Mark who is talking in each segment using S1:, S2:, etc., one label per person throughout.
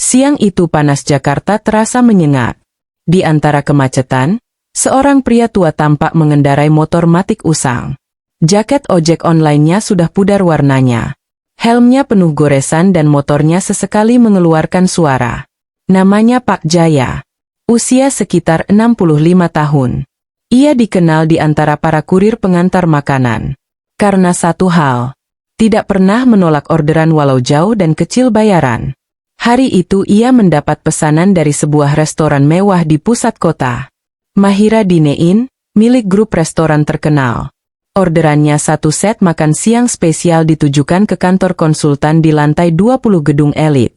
S1: Siang itu panas Jakarta terasa menyengat. Di antara kemacetan, seorang pria tua tampak mengendarai motor matic usang. Jaket ojek online-nya sudah pudar warnanya. Helmnya penuh goresan dan motornya sesekali mengeluarkan suara. Namanya Pak Jaya. Usia sekitar 65 tahun. Ia dikenal di antara para kurir pengantar makanan. Karena satu hal, tidak pernah menolak orderan walau jauh dan kecil bayaran. Hari itu ia mendapat pesanan dari sebuah restoran mewah di pusat kota. Mahira Dine Inn, milik grup restoran terkenal. Orderannya satu set makan siang spesial ditujukan ke kantor konsultan di lantai 20 gedung elit.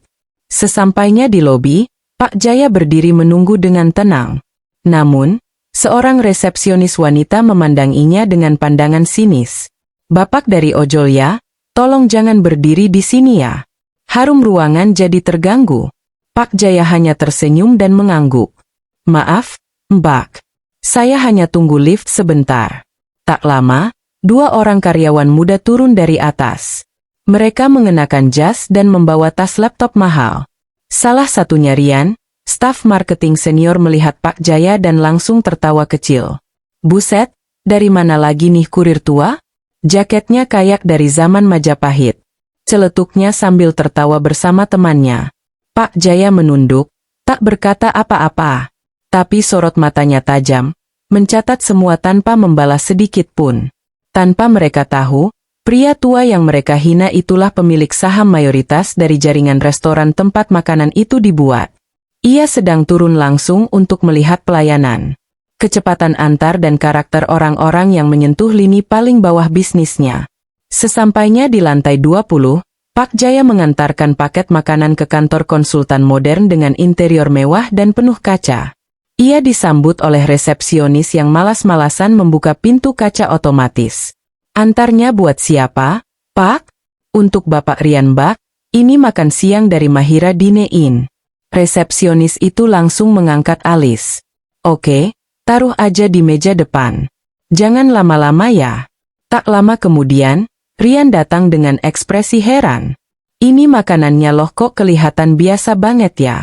S1: Sesampainya di lobi, Pak Jaya berdiri menunggu dengan tenang. Namun, seorang resepsionis wanita memandanginya dengan pandangan sinis. "Bapak dari ojol ya? Tolong jangan berdiri di sini ya." Harum ruangan jadi terganggu. Pak Jaya hanya tersenyum dan mengangguk. "Maaf, Mbak. Saya hanya tunggu lift sebentar." Tak lama, dua orang karyawan muda turun dari atas. Mereka mengenakan jas dan membawa tas laptop mahal. Salah satunya Rian, staf marketing senior melihat Pak Jaya dan langsung tertawa kecil. "Buset, dari mana lagi nih kurir tua? Jaketnya kayak dari zaman Majapahit." Celetuknya sambil tertawa bersama temannya. Pak Jaya menunduk, tak berkata apa-apa. Tapi sorot matanya tajam, mencatat semua tanpa membalas sedikit pun. Tanpa mereka tahu, pria tua yang mereka hina itulah pemilik saham mayoritas dari jaringan restoran tempat makanan itu dibuat. Ia sedang turun langsung untuk melihat pelayanan. Kecepatan antar dan karakter orang-orang yang menyentuh lini paling bawah bisnisnya. Sesampainya di lantai 20, Pak Jaya mengantarkan paket makanan ke kantor konsultan modern dengan interior mewah dan penuh kaca. Ia disambut oleh resepsionis yang malas-malasan membuka pintu kaca otomatis. "Antarnya buat siapa, Pak?" "Untuk Bapak Rian Mbak, ini makan siang dari Mahira Dine Inn." Resepsionis itu langsung mengangkat alis. "Oke, taruh aja di meja depan. Jangan lama-lama ya." Tak lama kemudian, Rian datang dengan ekspresi heran. "Ini makanannya loh kok kelihatan biasa banget ya?"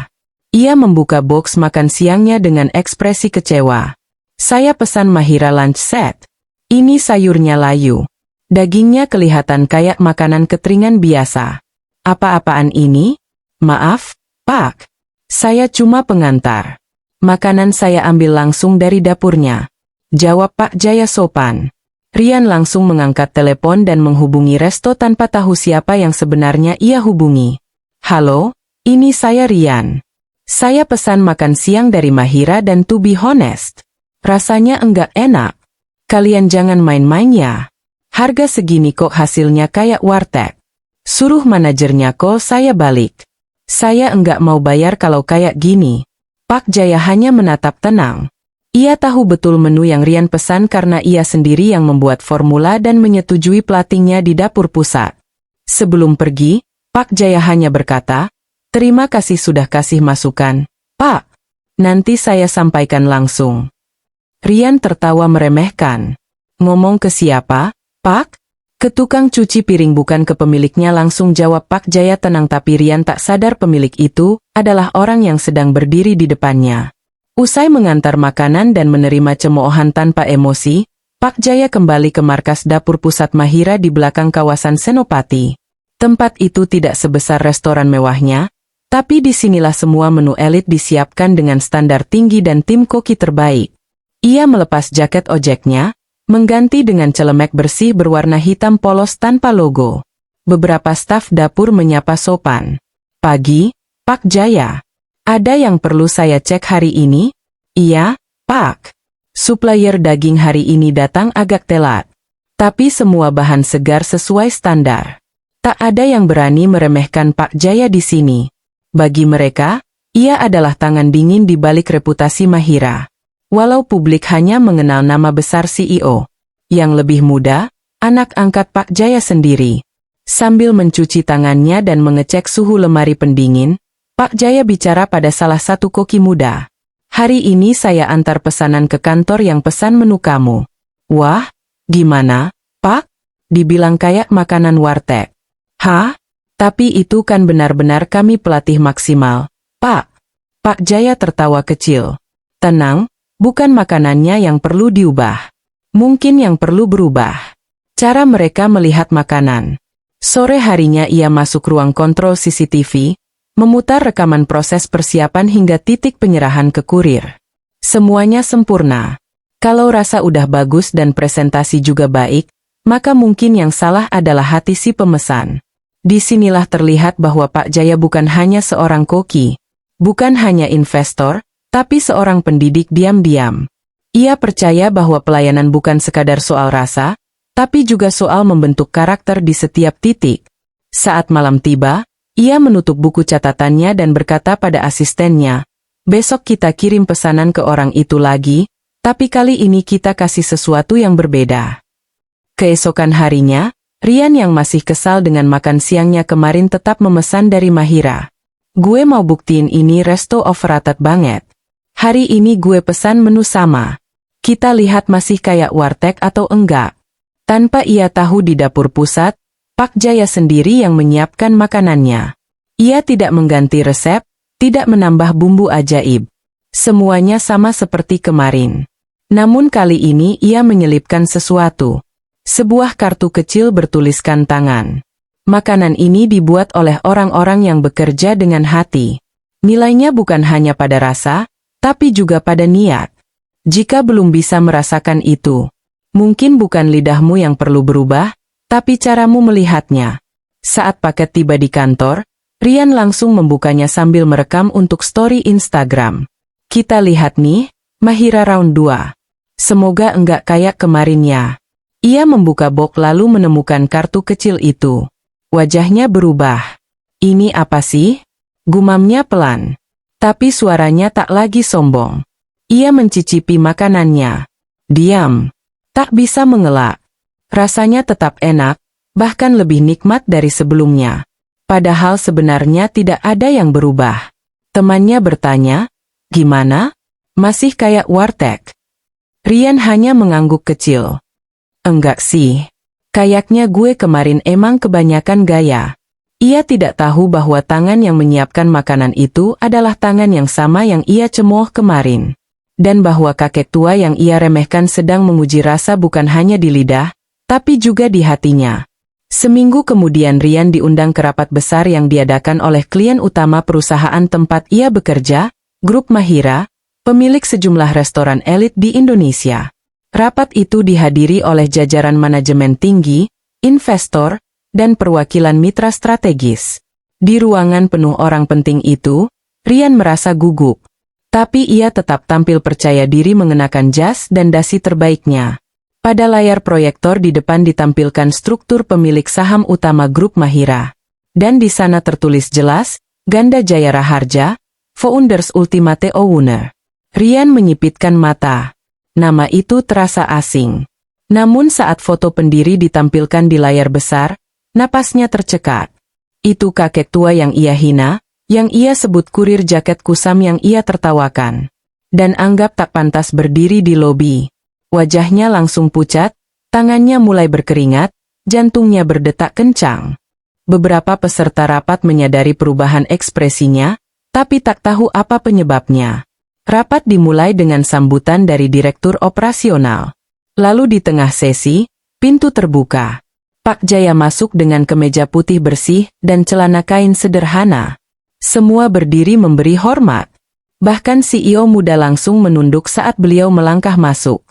S1: Ia membuka box makan siangnya dengan ekspresi kecewa. "Saya pesan Mahira lunch set. Ini sayurnya layu. Dagingnya kelihatan kayak makanan ketringan biasa. Apa-apaan ini? Maaf, Pak. Saya cuma pengantar. Makanan saya ambil langsung dari dapurnya." Jawab Pak Jaya sopan. Rian langsung mengangkat telepon dan menghubungi resto tanpa tahu siapa yang sebenarnya ia hubungi. "Halo, ini saya Rian. Saya pesan makan siang dari Mahira dan to be honest, rasanya enggak enak. Kalian jangan main-main ya. Harga segini kok hasilnya kayak warteg. Suruh manajernya call saya balik. Saya enggak mau bayar kalau kayak gini." Pak Jaya hanya menatap tenang. Ia tahu betul menu yang Rian pesan karena ia sendiri yang membuat formula dan menyetujui platingnya di dapur pusat. Sebelum pergi, Pak Jaya hanya berkata, "Terima kasih sudah kasih masukan, Pak. Nanti saya sampaikan langsung." Rian tertawa meremehkan. "Ngomong ke siapa, Pak?" "Ke tukang cuci piring bukan ke pemiliknya," langsung jawab Pak Jaya tenang, tapi Rian tak sadar pemilik itu adalah orang yang sedang berdiri di depannya. Usai mengantar makanan dan menerima cemoohan tanpa emosi, Pak Jaya kembali ke markas dapur pusat Mahira di belakang kawasan Senopati. Tempat itu tidak sebesar restoran mewahnya, tapi disinilah semua menu elit disiapkan dengan standar tinggi dan tim koki terbaik. Ia melepas jaket ojeknya, mengganti dengan celemek bersih berwarna hitam polos tanpa logo. Beberapa staf dapur menyapa sopan. "Pagi, Pak Jaya. Ada yang perlu saya cek hari ini?" "Iya, Pak. Supplier daging hari ini datang agak telat. Tapi semua bahan segar sesuai standar." Tak ada yang berani meremehkan Pak Jaya di sini. Bagi mereka, ia adalah tangan dingin di balik reputasi Mahira. Walau publik hanya mengenal nama besar CEO. Yang lebih muda, anak angkat Pak Jaya sendiri. Sambil mencuci tangannya dan mengecek suhu lemari pendingin, Pak Jaya bicara pada salah satu koki muda. "Hari ini saya antar pesanan ke kantor yang pesan menu kamu." "Wah, gimana, Pak?" "Dibilang kayak makanan warteg." "Hah? Tapi itu kan benar-benar kami pelatih maksimal. Pak. Pak Jaya tertawa kecil. Tenang, bukan makanannya yang perlu diubah. Mungkin yang perlu berubah cara mereka melihat makanan. Sore harinya ia masuk ruang kontrol CCTV, memutar rekaman proses persiapan hingga titik penyerahan ke kurir. Semuanya sempurna. Kalau rasa udah bagus dan presentasi juga baik, maka mungkin yang salah adalah hati si pemesan. Disinilah terlihat bahwa Pak Jaya bukan hanya seorang koki, bukan hanya investor, tapi seorang pendidik diam-diam. Ia percaya bahwa pelayanan bukan sekadar soal rasa, tapi juga soal membentuk karakter di setiap titik. Saat malam tiba, ia menutup buku catatannya dan berkata pada asistennya, "Besok kita kirim pesanan ke orang itu lagi, tapi kali ini kita kasih sesuatu yang berbeda." Keesokan harinya, Rian yang masih kesal dengan makan siangnya kemarin tetap memesan dari Mahira. "Gue mau buktiin ini resto overrated banget. Hari ini gue pesan menu sama. Kita lihat masih kayak warteg atau enggak." Tanpa ia tahu di dapur pusat, Pak Jaya sendiri yang menyiapkan makanannya. Ia tidak mengganti resep, tidak menambah bumbu ajaib. Semuanya sama seperti kemarin. Namun kali ini ia menyelipkan sesuatu. Sebuah kartu kecil bertuliskan tangan. Makanan ini dibuat oleh orang-orang yang bekerja dengan hati. Nilainya bukan hanya pada rasa, tapi juga pada niat. Jika belum bisa merasakan itu, mungkin bukan lidahmu yang perlu berubah, tapi caramu melihatnya. Saat paket tiba di kantor, Rian langsung membukanya sambil merekam untuk story Instagram. "Kita lihat nih, Mahira round 2. Semoga enggak kayak kemarin ya." Ia membuka box lalu menemukan kartu kecil itu. Wajahnya berubah. "Ini apa sih?" gumamnya pelan. Tapi suaranya tak lagi sombong. Ia mencicipi makanannya. Diam. Tak bisa mengelak. Rasanya tetap enak, bahkan lebih nikmat dari sebelumnya. Padahal sebenarnya tidak ada yang berubah. Temannya bertanya, "Gimana? Masih kayak warteg?" Rian hanya mengangguk kecil. "Enggak sih. Kayaknya gue kemarin emang kebanyakan gaya." Ia tidak tahu bahwa tangan yang menyiapkan makanan itu adalah tangan yang sama yang ia cemooh kemarin. Dan bahwa kakek tua yang ia remehkan sedang menguji rasa bukan hanya di lidah, tapi juga di hatinya. Seminggu kemudian Rian diundang ke rapat besar yang diadakan oleh klien utama perusahaan tempat ia bekerja, Grup Mahira, pemilik sejumlah restoran elit di Indonesia. Rapat itu dihadiri oleh jajaran manajemen tinggi, investor, dan perwakilan mitra strategis. Di ruangan penuh orang penting itu, Rian merasa gugup. Tapi ia tetap tampil percaya diri mengenakan jas dan dasi terbaiknya. Pada layar proyektor di depan ditampilkan struktur pemilik saham utama Grup Mahira. Dan di sana tertulis jelas, Ganda Jaya Raharja, Founders Ultimate Owner. Rian menyipitkan mata. Nama itu terasa asing. Namun saat foto pendiri ditampilkan di layar besar, napasnya tercekat. Itu kakek tua yang ia hina, yang ia sebut kurir jaket kusam yang ia tertawakan. Dan anggap tak pantas berdiri di lobi. Wajahnya langsung pucat, tangannya mulai berkeringat, jantungnya berdetak kencang. Beberapa peserta rapat menyadari perubahan ekspresinya, tapi tak tahu apa penyebabnya. Rapat dimulai dengan sambutan dari Direktur Operasional. Lalu di tengah sesi, pintu terbuka. Pak Jaya masuk dengan kemeja putih bersih dan celana kain sederhana. Semua berdiri memberi hormat. Bahkan CEO muda langsung menunduk saat beliau melangkah masuk.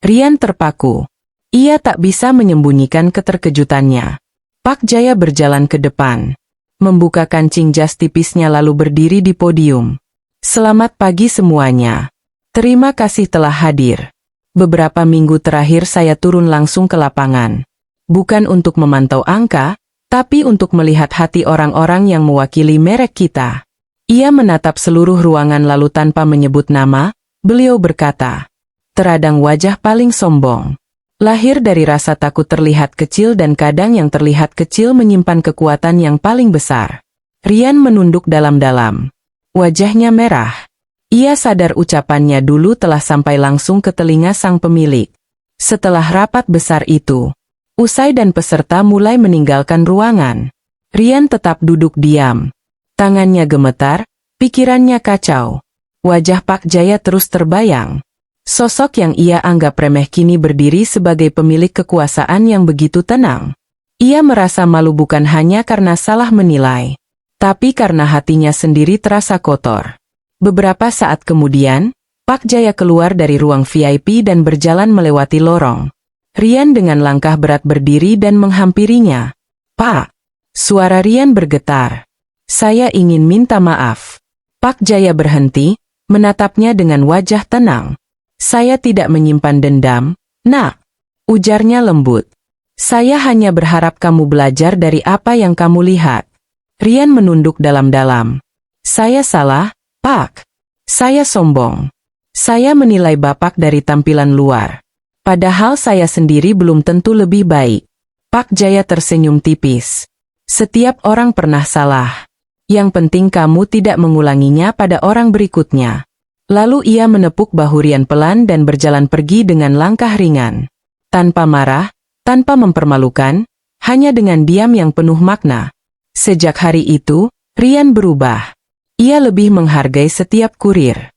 S1: Rian terpaku. Ia tak bisa menyembunyikan keterkejutannya. Pak Jaya berjalan ke depan. Membuka kancing jas tipisnya lalu berdiri di podium. "Selamat pagi semuanya. Terima kasih telah hadir. Beberapa minggu terakhir saya turun langsung ke lapangan. Bukan untuk memantau angka, tapi untuk melihat hati orang-orang yang mewakili merek kita." Ia menatap seluruh ruangan lalu tanpa menyebut nama, beliau berkata, "Teradang wajah paling sombong. Lahir dari rasa takut terlihat kecil dan kadang yang terlihat kecil menyimpan kekuatan yang paling besar." Rian menunduk dalam-dalam. Wajahnya merah. Ia sadar ucapannya dulu telah sampai langsung ke telinga sang pemilik. Setelah rapat besar itu, usai dan peserta mulai meninggalkan ruangan, Rian tetap duduk diam. Tangannya gemetar, Pikirannya kacau. Wajah Pak Jaya terus terbayang. Sosok yang ia anggap remeh kini berdiri sebagai pemilik kekuasaan yang begitu tenang. Ia merasa malu bukan hanya karena salah menilai, tapi karena hatinya sendiri terasa kotor. Beberapa saat kemudian, Pak Jaya keluar dari ruang VIP dan berjalan melewati lorong. Rian dengan langkah berat berdiri dan menghampirinya. "Pak!" Suara Rian bergetar. "Saya ingin minta maaf." Pak Jaya berhenti, menatapnya dengan wajah tenang. "Saya tidak menyimpan dendam, Nak," ujarnya lembut. "Saya hanya berharap kamu belajar dari apa yang kamu lihat." Rian menunduk dalam-dalam. "Saya salah, Pak. Saya sombong. Saya menilai Bapak dari tampilan luar. Padahal saya sendiri belum tentu lebih baik." Pak Jaya tersenyum tipis. "Setiap orang pernah salah. Yang penting kamu tidak mengulanginya pada orang berikutnya." Lalu ia menepuk bahu Rian pelan dan berjalan pergi dengan langkah ringan. Tanpa marah, tanpa mempermalukan, hanya dengan diam yang penuh makna. Sejak hari itu, Rian berubah. Ia lebih menghargai setiap kurir,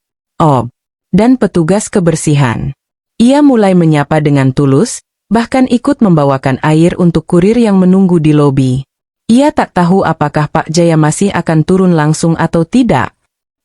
S1: dan petugas kebersihan. Ia mulai menyapa dengan tulus, bahkan ikut membawakan air untuk kurir yang menunggu di lobi. Ia tak tahu apakah Pak Jaya masih akan turun langsung atau tidak.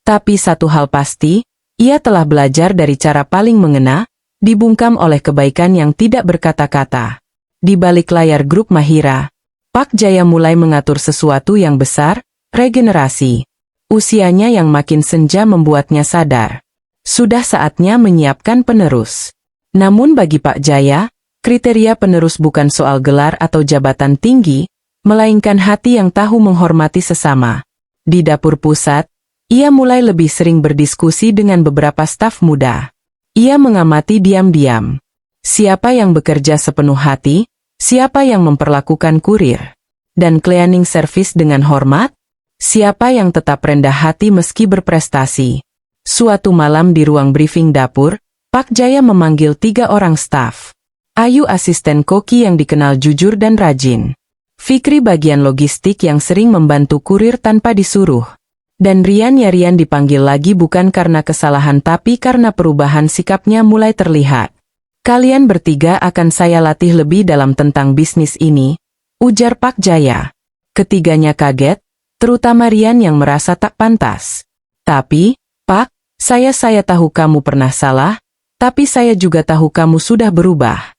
S1: Tapi satu hal pasti, ia telah belajar dari cara paling mengena, dibungkam oleh kebaikan yang tidak berkata-kata. Di balik layar grup Mahira, Pak Jaya mulai mengatur sesuatu yang besar, regenerasi. Usianya yang makin senja membuatnya sadar. Sudah saatnya menyiapkan penerus. Namun bagi Pak Jaya, kriteria penerus bukan soal gelar atau jabatan tinggi, melainkan hati yang tahu menghormati sesama. Di dapur pusat, ia mulai lebih sering berdiskusi dengan beberapa staf muda. Ia mengamati diam-diam. Siapa yang bekerja sepenuh hati, siapa yang memperlakukan kurir dan cleaning service dengan hormat, siapa yang tetap rendah hati meski berprestasi. Suatu malam di ruang briefing dapur, Pak Jaya memanggil 3 orang staf. Ayu asisten koki yang dikenal jujur dan rajin. Fikri bagian logistik yang sering membantu kurir tanpa disuruh. Dan Rian dipanggil lagi bukan karena kesalahan tapi karena perubahan sikapnya mulai terlihat. "Kalian bertiga akan saya latih lebih dalam tentang bisnis ini," ujar Pak Jaya. Ketiganya kaget, terutama Rian yang merasa tak pantas. "Tapi, Pak, saya tahu kamu pernah salah, tapi saya juga tahu kamu sudah berubah."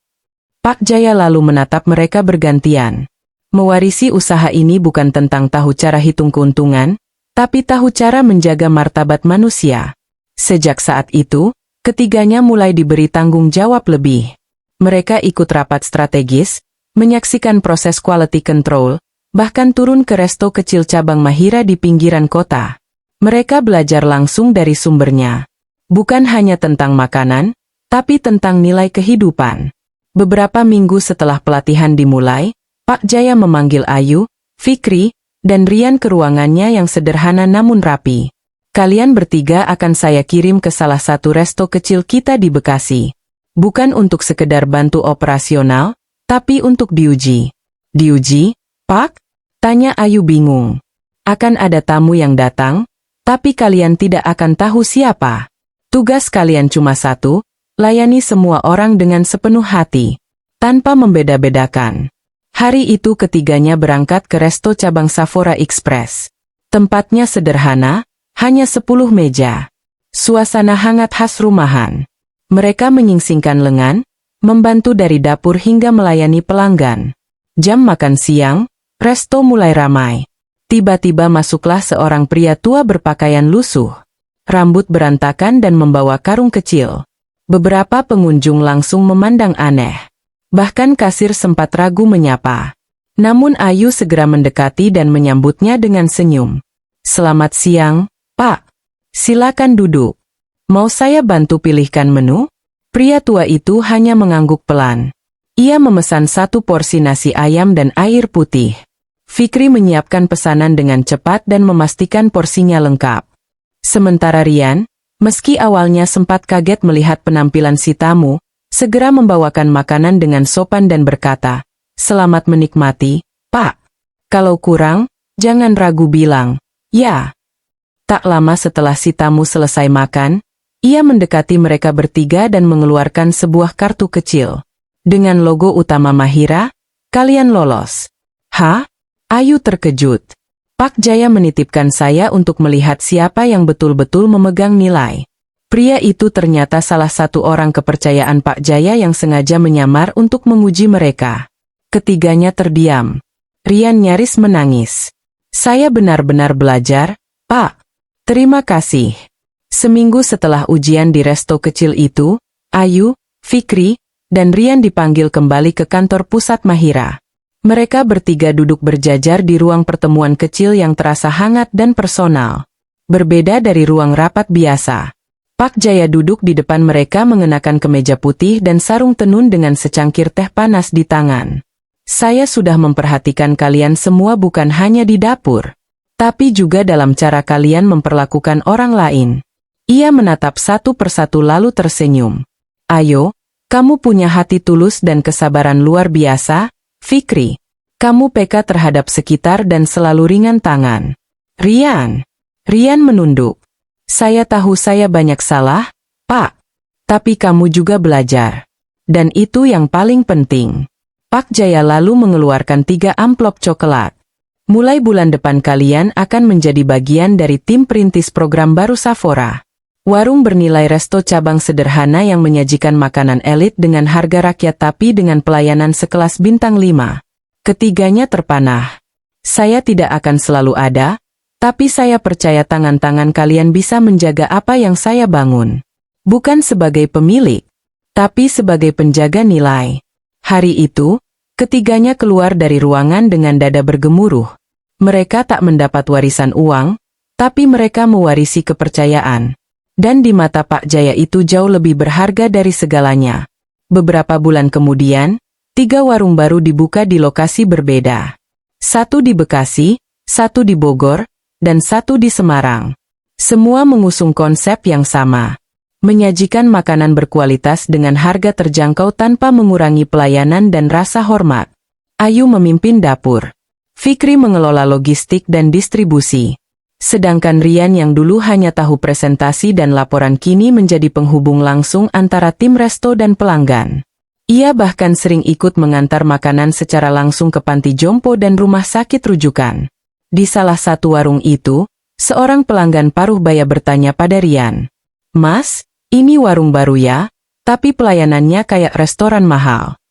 S1: Pak Jaya lalu menatap mereka bergantian. Mewarisi usaha ini bukan tentang tahu cara hitung keuntungan, tapi tahu cara menjaga martabat manusia. Sejak saat itu, ketiganya mulai diberi tanggung jawab lebih. Mereka ikut rapat strategis, menyaksikan proses quality control, bahkan turun ke resto kecil cabang Mahira di pinggiran kota. Mereka belajar langsung dari sumbernya. Bukan hanya tentang makanan, tapi tentang nilai kehidupan. Beberapa minggu setelah pelatihan dimulai, Pak Jaya memanggil Ayu, Fikri, dan Rian ke ruangannya yang sederhana namun rapi. "Kalian bertiga akan saya kirim ke salah satu resto kecil kita di Bekasi. Bukan untuk sekedar bantu operasional, tapi untuk diuji." "Diuji, Pak?" tanya Ayu bingung. "Akan ada tamu yang datang, tapi kalian tidak akan tahu siapa. Tugas kalian cuma satu, layani semua orang dengan sepenuh hati, tanpa membeda-bedakan." Hari itu ketiganya berangkat ke resto cabang Sephora Express. Tempatnya sederhana, hanya 10 meja. Suasana hangat khas rumahan. Mereka menyingsingkan lengan, membantu dari dapur hingga melayani pelanggan. Jam makan siang, resto mulai ramai. Tiba-tiba masuklah seorang pria tua berpakaian lusuh. Rambut berantakan dan membawa karung kecil. Beberapa pengunjung langsung memandang aneh. Bahkan kasir sempat ragu menyapa. Namun Ayu segera mendekati dan menyambutnya dengan senyum. "Selamat siang, Pak. Silakan duduk. Mau saya bantu pilihkan menu?" Pria tua itu hanya mengangguk pelan. Ia memesan 1 porsi nasi ayam dan air putih. Fikri menyiapkan pesanan dengan cepat dan memastikan porsinya lengkap. Sementara Rian, meski awalnya sempat kaget melihat penampilan si tamu, segera membawakan makanan dengan sopan dan berkata, "Selamat menikmati, Pak. Kalau kurang, jangan ragu bilang, ya." Tak lama setelah si tamu selesai makan, ia mendekati mereka bertiga dan mengeluarkan sebuah kartu kecil. Dengan logo utama Mahira, kalian lolos. Hah? Ayu terkejut. Pak Jaya menitipkan saya untuk melihat siapa yang betul-betul memegang nilai. Pria itu ternyata salah satu orang kepercayaan Pak Jaya yang sengaja menyamar untuk menguji mereka. Ketiganya terdiam. Rian nyaris menangis. Saya benar-benar belajar, Pak. Terima kasih. Seminggu setelah ujian di resto kecil itu, Ayu, Fikri, dan Rian dipanggil kembali ke kantor pusat Mahira. Mereka bertiga duduk berjajar di ruang pertemuan kecil yang terasa hangat dan personal. Berbeda dari ruang rapat biasa. Pak Jaya duduk di depan mereka mengenakan kemeja putih dan sarung tenun dengan secangkir teh panas di tangan. Saya sudah memperhatikan kalian semua bukan hanya di dapur, tapi juga dalam cara kalian memperlakukan orang lain. Ia menatap satu persatu lalu tersenyum. Ayo, kamu punya hati tulus dan kesabaran luar biasa, Fikri. Kamu peka terhadap sekitar dan selalu ringan tangan. Rian. Rian menunduk. Saya tahu saya banyak salah, Pak. Tapi kamu juga belajar. Dan itu yang paling penting. Pak Jaya lalu mengeluarkan 3 amplop coklat. Mulai bulan depan kalian akan menjadi bagian dari tim perintis program baru Sephora. Warung bernilai resto cabang sederhana yang menyajikan makanan elit dengan harga rakyat tapi dengan pelayanan sekelas bintang 5. Ketiganya terpanah. Saya tidak akan selalu ada, tapi saya percaya tangan-tangan kalian bisa menjaga apa yang saya bangun. Bukan sebagai pemilik, tapi sebagai penjaga nilai. Hari itu, ketiganya keluar dari ruangan dengan dada bergemuruh. Mereka tak mendapat warisan uang, tapi mereka mewarisi kepercayaan. Dan di mata Pak Jaya itu jauh lebih berharga dari segalanya. Beberapa bulan kemudian, 3 warung baru dibuka di lokasi berbeda. 1 di Bekasi, 1 di Bogor, dan 1 di Semarang. Semua mengusung konsep yang sama. Menyajikan makanan berkualitas dengan harga terjangkau tanpa mengurangi pelayanan dan rasa hormat. Ayu memimpin dapur. Fikri mengelola logistik dan distribusi. Sedangkan Rian yang dulu hanya tahu presentasi dan laporan kini menjadi penghubung langsung antara tim resto dan pelanggan. Ia bahkan sering ikut mengantar makanan secara langsung ke panti jompo dan rumah sakit rujukan. Di salah satu warung itu, seorang pelanggan paruh baya bertanya pada Rian. Mas, ini warung baru ya, tapi pelayanannya kayak restoran mahal.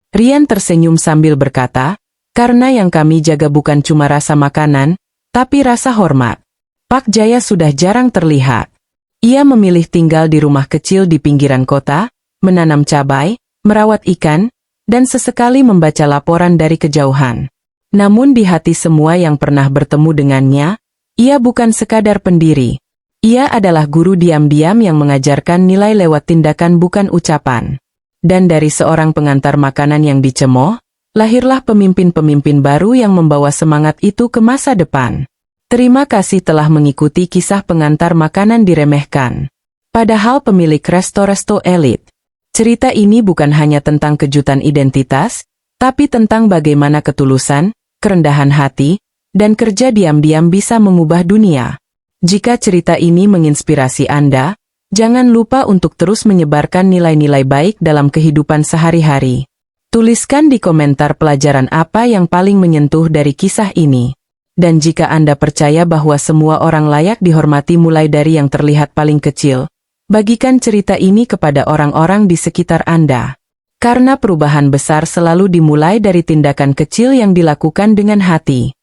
S1: Rian tersenyum sambil berkata, karena yang kami jaga bukan cuma rasa makanan, tapi rasa hormat. Pak Jaya sudah jarang terlihat. Ia memilih tinggal di rumah kecil di pinggiran kota, menanam cabai, merawat ikan, dan sesekali membaca laporan dari kejauhan. Namun di hati semua yang pernah bertemu dengannya, ia bukan sekadar pendiri. Ia adalah guru diam-diam yang mengajarkan nilai lewat tindakan bukan ucapan. Dan dari seorang pengantar makanan yang dicemooh, lahirlah pemimpin-pemimpin baru yang membawa semangat itu ke masa depan. Terima kasih telah mengikuti kisah pengantar makanan diremehkan. Padahal pemilik resto-resto elit. Cerita ini bukan hanya tentang kejutan identitas, tapi tentang bagaimana ketulusan, kerendahan hati, dan kerja diam-diam bisa mengubah dunia. Jika cerita ini menginspirasi Anda, jangan lupa untuk terus menyebarkan nilai-nilai baik dalam kehidupan sehari-hari. Tuliskan di komentar pelajaran apa yang paling menyentuh dari kisah ini. Dan jika Anda percaya bahwa semua orang layak dihormati mulai dari yang terlihat paling kecil, bagikan cerita ini kepada orang-orang di sekitar Anda. Karena perubahan besar selalu dimulai dari tindakan kecil yang dilakukan dengan hati.